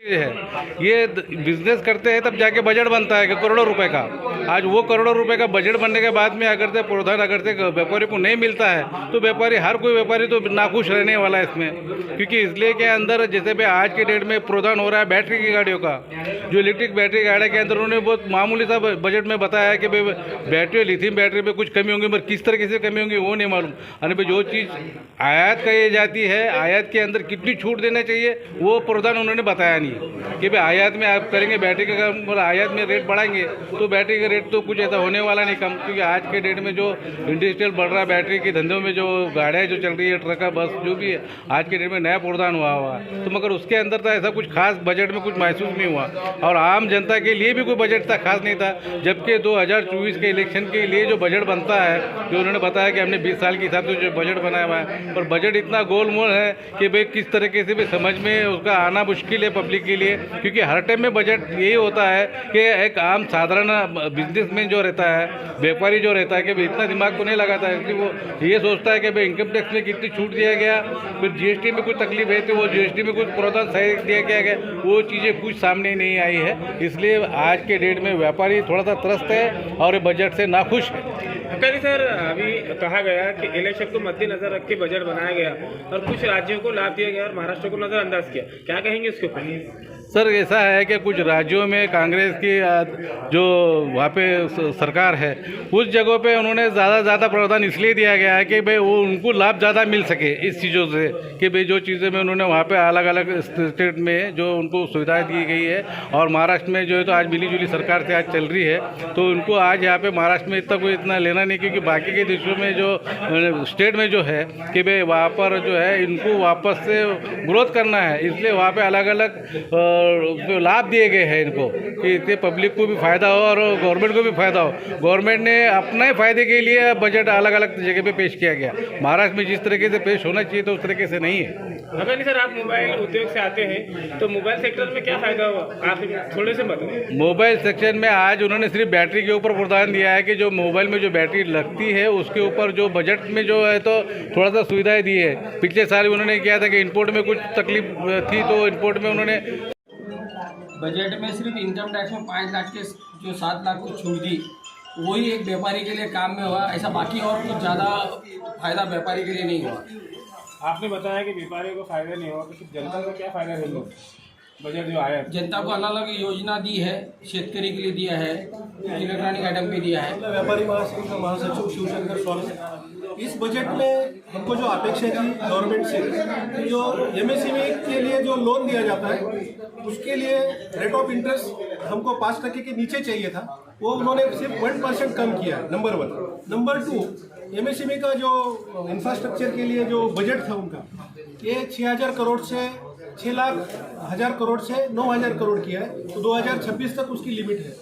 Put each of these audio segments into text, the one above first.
है। ये बिजनेस करते हैं तब जाके बजट बनता है कि करोड़ों रुपए का। आज वो करोड़ों रुपए का बजट बनने के बाद में अगर से प्रोत्साहन अगर से व्यापारी को नहीं मिलता है तो व्यापारी, हर कोई व्यापारी तो नाखुश रहने वाला है इसमें। क्योंकि इसलिए के अंदर जैसे भी आज के डेट में प्रोत्साहन हो रहा है बैटरी की गाड़ियों का, जो इलेक्ट्रिक बैटरी गाड़ी के अंदर उन्होंने बहुत मामूली सा बजट में बताया कि भाई बैटरी, लिथियम बैटरी में कुछ कमी होंगी, मगर किस तरीके से कमी होंगी वो नहीं मालूम। यानी भाई जो चीज़ आयात कही जाती है, आयात के अंदर कितनी छूट देना चाहिए वो प्रोत्साहन उन्होंने बताया नहीं कि भाई आयात में आप करेंगे बैटरी का काम, मतलब आयात में रेट बढ़ाएंगे तो बैटरी का रेट तो कुछ ऐसा होने वाला नहीं कम। क्योंकि आज के डेट में जो इंडस्ट्रियल बढ़ रहा है, बैटरी के धंधों में जो गाड़ियाँ जो चल रही है, ट्रक बस जो भी है, आज के डेट में नया प्रोत्साहन हुआ है। तो मगर उसके अंदर तो ऐसा कुछ खास बजट में कुछ महसूस नहीं हुआ और आम जनता के लिए भी कोई बजट था खास नहीं था। जबकि 2024 के इलेक्शन के लिए जो बजट बनता है, जो उन्होंने बताया कि हमने 20 साल के हिसाब से जो बजट बनाया हुआ है, पर बजट इतना गोलमोल है कि भाई किस तरीके से भी समझ में उसका आना मुश्किल है पब्लिक के लिए। क्योंकि हर टाइम में बजट यही होता है कि एक आम साधारण बिजनेसमैन जो रहता है, व्यापारी जो रहता है, कि भाई इतना दिमाग तो नहीं लगाता है कि वो ये सोचता है कि भाई इनकम टैक्स में कितनी छूट दिया गया, फिर जीएसटी में कुछ तकलीफ है तो वो जीएसटी में कुछ प्रोत्साहन सही दिया गया, वो चीज़ें कुछ सामने नहीं आई है। इसलिए आज के डेट में व्यापारी थोड़ा सा त्रस्त है और बजट से नाखुश है। कल सर अभी कहा गया कि इलेक्शन को मद्देनजर रख के बजट बनाया गया और कुछ राज्यों को लाभ दिया गया और महाराष्ट्र को नजरअंदाज किया, क्या कहेंगे उसके ऊपर? सर ऐसा है कि कुछ राज्यों में कांग्रेस की जो वहाँ पे सरकार है, उस जगहों पे उन्होंने ज़्यादा प्रावधान इसलिए दिया गया है कि भाई वो उनको लाभ ज़्यादा मिल सके इस चीज़ों से, कि भाई जो चीज़ें में उन्होंने वहाँ पे अलग अलग स्टेट में जो उनको सुविधाएं दी गई है। और महाराष्ट्र में जो है तो आज मिली जुली सरकार से आज चल रही है, तो उनको आज यहाँ पे महाराष्ट्र में इतना लेना नहीं, क्योंकि बाकी के देशों में जो स्टेट में जो है कि भाई वहाँ पर जो है इनको वापस से ग्रोथ करना है, इसलिए वहाँ पर अलग अलग लाभ दिए गए हैं इनको कि इससे पब्लिक को भी फायदा हो और गवर्नमेंट को भी फायदा हो। गवर्नमेंट ने अपने फायदे के लिए बजट अलग अलग जगह पे पेश किया गया। महाराष्ट्र में जिस तरीके से पेश होना चाहिए तो उस तरीके से नहीं है। अगर नहीं सर, आप मोबाइल उद्योग से आते हैं तो मोबाइल सेक्टर में क्या फायदा हुआ, आप थोड़े से बताएं। मोबाइल सेक्शन में आज उन्होंने सिर्फ बैटरी के ऊपर प्रोत्साहन दिया है कि जो मोबाइल में जो बैटरी लगती है उसके ऊपर जो बजट में जो है तो थोड़ा सा सुविधाएं दी है। पिछले साल उन्होंने किया था कि इंपोर्ट में कुछ तकलीफ थी तो इंपोर्ट में उन्होंने बजट में सिर्फ इनकम टैक्स में 5 लाख के जो 7 लाख की छूट दी, वही एक व्यापारी के लिए काम में हुआ। ऐसा बाकी और कुछ ज़्यादा फायदा व्यापारी के लिए नहीं हुआ। आपने बताया कि व्यापारियों को फायदा नहीं हुआ, तो फिर जनता को क्या फायदा रहेगा? बजट जो आया जनता को अलग अलग योजना दी है, शेतकरी के लिए दिया है, इलेक्ट्रॉनिक आइटम पे दिया है। व्यापारी महासंघ का महासचिव शिवशंकर स्वामी, इस बजट में हमको जो अपेक्षा थी गवर्नमेंट से कि जो एमएसएमई के लिए जो लोन दिया जाता है उसके लिए रेट ऑफ इंटरेस्ट हमको 5% के नीचे चाहिए था, वो उन्होंने सिर्फ 1% कम किया है, नंबर 1। नंबर 2, एमएसएमई का जो इंफ्रास्ट्रक्चर के लिए जो बजट था उनका, ये 6,000 करोड़ से 6,00,000 करोड़ से 9,000 करोड़ किया है, तो 2026 तक उसकी लिमिट है।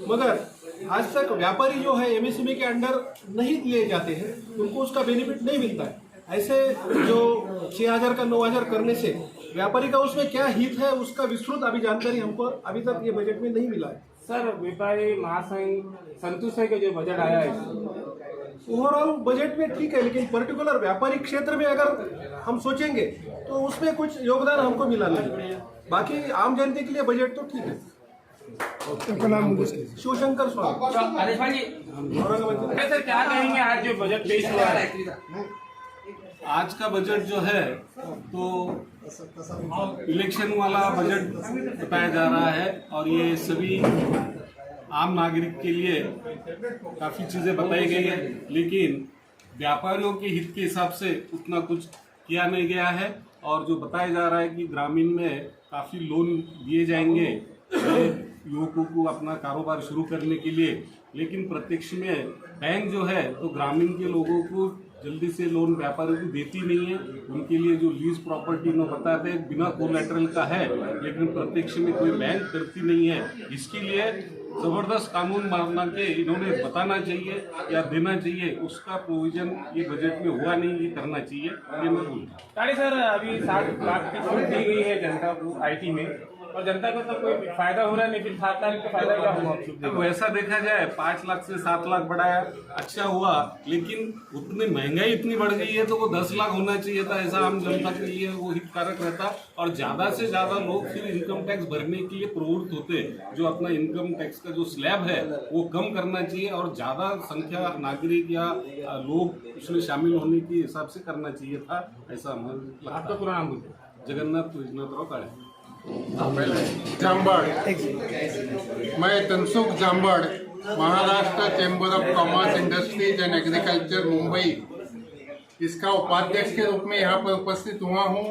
मगर आज तक व्यापारी जो है एमएसएमई के अंडर नहीं लिए जाते हैं, उनको उसका बेनिफिट नहीं मिलता है। ऐसे जो 6,000 का 9,000 करने से व्यापारी का उसमें क्या हित है, उसका विस्तृत अभी जानकारी हमको अभी तक ये बजट में नहीं मिला है। सर, व्यापारी महासंघ संतुष्ट है कि जो बजट आया है? ओवरऑल बजट में ठीक है, लेकिन पर्टिकुलर व्यापारिक क्षेत्र में अगर हम सोचेंगे तो उसमें कुछ योगदान हमको मिला नहीं। बाकी आम जनता के लिए बजट तो ठीक है। शिवशंकर स्वामी। सर, क्या कहेंगे आज जो बजट पेश हुआ है? आज का बजट जो है तो इलेक्शन वाला बजट बताया जा रहा है और ये सभी आम नागरिक के लिए काफ़ी चीज़ें बताई गई है, लेकिन व्यापारियों के हित के हिसाब से उतना कुछ किया नहीं गया है। और जो बताया जा रहा है कि ग्रामीण में काफ़ी लोन दिए जाएंगे युवकों को अपना कारोबार शुरू करने के लिए, लेकिन प्रत्यक्ष में बैंक जो है तो ग्रामीण के लोगों को जल्दी से लोन व्यापारियों को देती नहीं है। उनके लिए जो लीज प्रॉपर्टी उन्होंने बताते हैं बिना कोलैटरल का है, लेकिन प्रत्यक्ष में कोई बैंक करती नहीं है। इसके लिए जबरदस्त कानून बना के इन्होंने बताना चाहिए या देना चाहिए, उसका प्रोविजन ये बजट में हुआ नहीं, ये करना चाहिए, ये मैं बोलता हूँ। सर, अभी 7 लाख की छूट दी गई है जनता को आईटी में, और जनता को तो कोई फायदा हो रहा नहीं, फिर 7 लाख का फायदा क्या हुआ? अब वैसा देखा जाए 5 लाख से 7 लाख बढ़ाया, अच्छा हुआ, लेकिन उतनी महंगाई इतनी बढ़ गई है तो वो 10 लाख होना चाहिए था। ऐसा आम जनता के लिए वो हितकारक रहता और ज्यादा से ज्यादा लोग फिर इनकम टैक्स भरने के लिए प्रवृत्त होते। जो अपना इनकम टैक्स का जो स्लैब है वो कम करना चाहिए और ज्यादा संख्या नागरिक या लोग उसमें शामिल होने के हिसाब से करना चाहिए था, ऐसा हमें लगता आपका है। पूरा नाम बोलिए। जगन्नाथ विजनाथराव काळे। जांबड़, मैं Tansukh Jambad, Maharashtra chamber of commerce industries and agriculture Mumbai, इसका उपाध्यक्ष के रूप में यहाँ पर उपस्थित हुआ हूँ।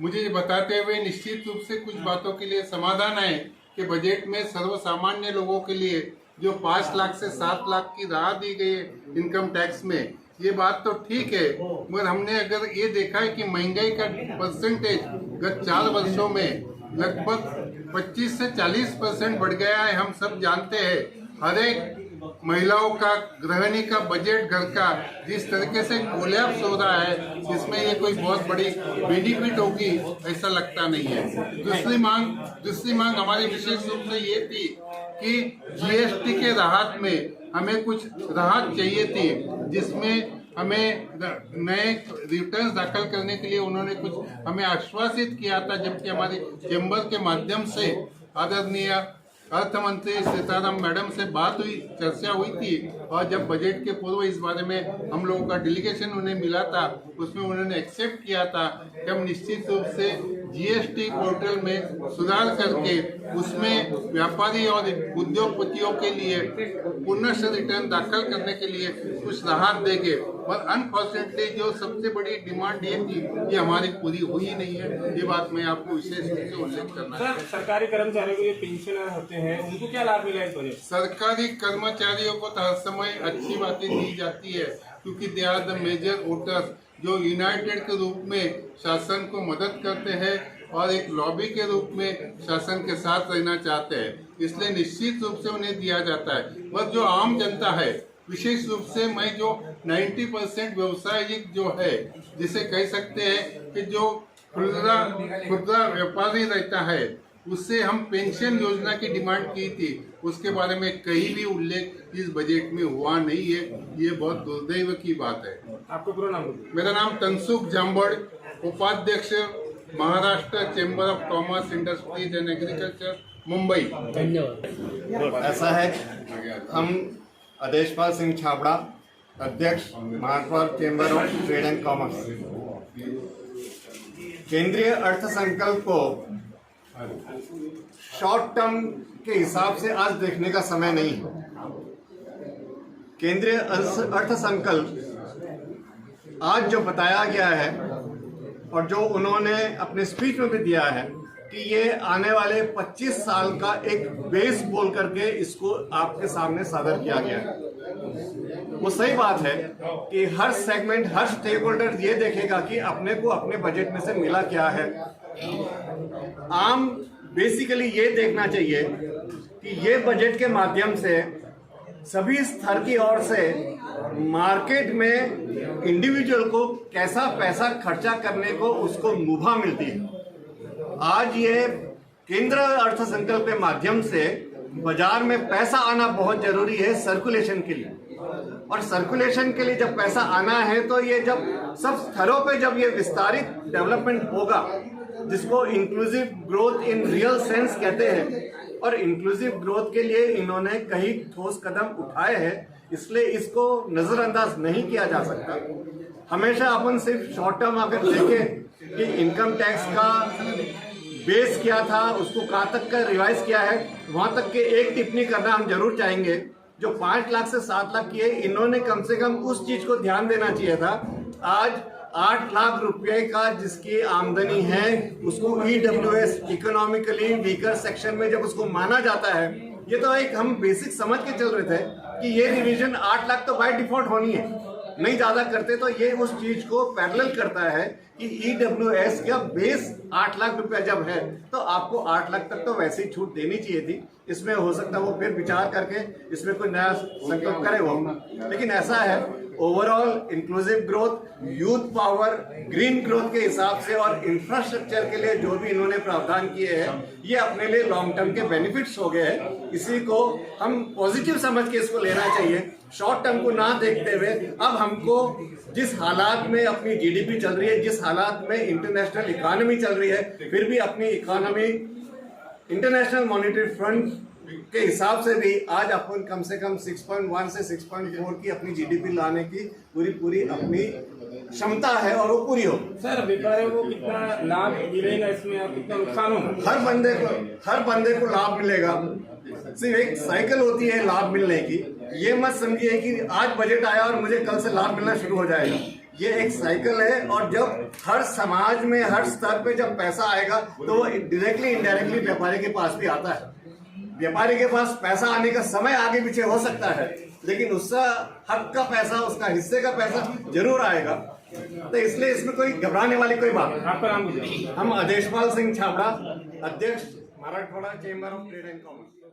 मुझे ये बताते हुए निश्चित रूप से कुछ बातों के लिए समाधान है कि बजट में सर्वसामान्य लोगों के लिए जो 5 लाख से 7 लाख की राहत दी गई है इनकम टैक्स में, ये बात तो ठीक है, मगर हमने अगर ये देखा है कि महंगाई का परसेंटेज गत 4 वर्षों में लगभग 25 से 40% बढ़ गया है। हम सब जानते हैं हर एक महिलाओं का, गृहिणी का बजट घर का जिस तरीके से कोलैप्स हो रहा है, इसमें ये कोई बहुत बड़ी बेनिफिट होगी ऐसा लगता नहीं है। दूसरी मांग हमारी विशेष रूप से ये थी कि जीएसटी के राहत में हमें कुछ राहत चाहिए थी, जिसमें हमें नए रिटर्न्स दाखिल करने के लिए उन्होंने कुछ हमें आश्वासित किया था, जबकि हमारी चैम्बर के माध्यम से आदरणीय अर्थ मंत्री सीताराम मैडम से बात हुई, चर्चा हुई थी, और जब बजट के पूर्व इस बारे में हम लोगों का डेलीगेशन उन्हें मिला था, उसमें उन्होंने एक्सेप्ट किया था कि हम निश्चित रूप से जीएसटी पोर्टल में सुधार करके उसमें व्यापारी और उद्योगपतियों के लिए पुनः रिटर्न दाखिल करने के लिए कुछ राहत देंगे। पर अनफॉर्चुनेटली जो सबसे बड़ी डिमांड ये थी, ये हमारी पूरी हुई नहीं है। ये बात मैं आपको विशेष रूप से उल्लेख करना सर, सरकारी कर्मचारियों को जो पेंशन होते हैं उनको क्या लाभ मिला इस बजट? सरकारी कर्मचारियों को तो हर समय अच्छी बातें दी जाती है, क्योंकि they are the major voters जो यूनाइटेड के रूप में शासन को मदद करते हैं और एक लॉबी के रूप में शासन के साथ रहना चाहते हैं, इसलिए निश्चित रूप से उन्हें दिया जाता है। पर जो आम जनता है, विशेष रूप से मैं जो 90% व्यवसायिक जो है, जिसे कह सकते हैं कि जो खुदरा व्यापारी रहता है, उससे हम पेंशन योजना की डिमांड की थी, उसके बारे में कहीं भी उल्लेख इस बजट में हुआ नहीं है। ये बहुत दुर्दैव की बात है। आपको पूरा नाम बोलिए। मेरा नाम तनसुख जांबड़, उपाध्यक्ष Maharashtra chamber of commerce industries and agriculture Mumbai. ऐसा है, हम आदेशपाल सिंह छाबड़ा, अध्यक्ष Maharashtra chamber of trade and commerce. केंद्रीय अर्थसंकल्प को शॉर्ट टर्म के हिसाब से आज देखने का समय नहीं है। केंद्रीय अर्थसंकल्प आज जो बताया गया है और जो उन्होंने अपने स्पीच में भी दिया है कि ये आने वाले 25 साल का एक बेस बोल करके इसको आपके सामने सादर किया गया है। वो सही बात है कि हर सेगमेंट, हर स्टेक होल्डर ये देखेगा कि अपने को अपने बजट में से मिला क्या है। आम बेसिकली ये देखना चाहिए कि ये बजट के माध्यम से सभी स्तर की ओर से मार्केट में इंडिविजुअल को कैसा पैसा खर्चा करने को उसको मुभा मिलती है। आज ये केंद्र अर्थसंकल्प के माध्यम से बाजार में पैसा आना बहुत जरूरी है सर्कुलेशन के लिए, और सर्कुलेशन के लिए जब पैसा आना है तो ये जब सब स्तरों पे जब ये विस्तारित डेवलपमेंट होगा, जिसको inclusive growth in real sense कहते हैं, और इंक्लूसिव ग्रोथ के लिए इन्होंने कई ठोस कदम उठाए हैं, इसलिए इसको नजरअंदाज नहीं किया जा सकता। हमेशा अपन सिर्फ शॉर्ट टर्म अगर देखें कि इनकम टैक्स का बेस क्या था, उसको कहाँ तक का रिवाइज किया है, वहां तक के एक टिप्पणी करना हम जरूर चाहेंगे। जो 5 लाख से 7 लाख की है, इन्होंने कम से कम उस चीज को ध्यान देना चाहिए था। आज 8 लाख रुपए का जिसकी आमदनी है उसको EWS इकोनॉमिकली वीकर सेक्शन में जब उसको माना जाता है, ये तो एक हम बेसिक समझ के चल रहे थे कि ये रिवीजन 8 लाख तो बाय डिफॉल्ट होनी है, नहीं ज्यादा करते तो ये उस चीज को पैरेलल करता है कि EWS का बेस 8 लाख रुपया जब है तो आपको 8 लाख तक तो वैसे ही छूट देनी चाहिए थी। इसमें हो सकता है वो फिर विचार करके इसमें कोई नया संकल्प करे वो, लेकिन ऐसा है overall inclusive growth, youth power, green growth के हिसाब से और इंफ्रास्ट्रक्चर के लिए जो भी इन्होंने प्रावधान किए हैं, ये अपने लिए लॉन्ग टर्म के बेनिफिट्स हो गए हैं। इसी को हम पॉजिटिव समझ के इसको लेना चाहिए, शॉर्ट टर्म को ना देखते हुए। अब हमको जिस हालात में अपनी जीडीपी चल रही है, जिस हालात में इंटरनेशनल इकोनॉमी चल रही है, फिर भी अपनी इकोनॉमी इंटरनेशनल मॉनेटरी फंड के हिसाब से भी आज अपन कम से कम 6.1 से 6.4 की अपनी जीडीपी लाने की पूरी अपनी क्षमता है और वो पूरी हो। सर व्यापारियों को कितना लाभ मिलेगा इसमें और कितना नुकसान होगा? हर बंदे को लाभ मिलेगा। सिर्फ एक साइकिल होती है लाभ मिलने की। ये मत समझिए कि आज बजट आया और मुझे कल से लाभ मिलना शुरू हो जाएगा। ये एक साइकिल है और जब हर समाज में हर स्तर पे जब पैसा आएगा तो वो डायरेक्टली इनडायरेक्टली व्यापारी के पास भी आता है। व्यापारी के पास पैसा आने का समय आगे पीछे हो सकता है, लेकिन उसका हक का पैसा, उसका हिस्से का पैसा जरूर आएगा। तो इसलिए इसमें कोई घबराने वाली कोई बात नहीं। आपका नाम? हम अदेशपाल सिंह छाबड़ा, अध्यक्ष Marathwada chamber of trade and commerce.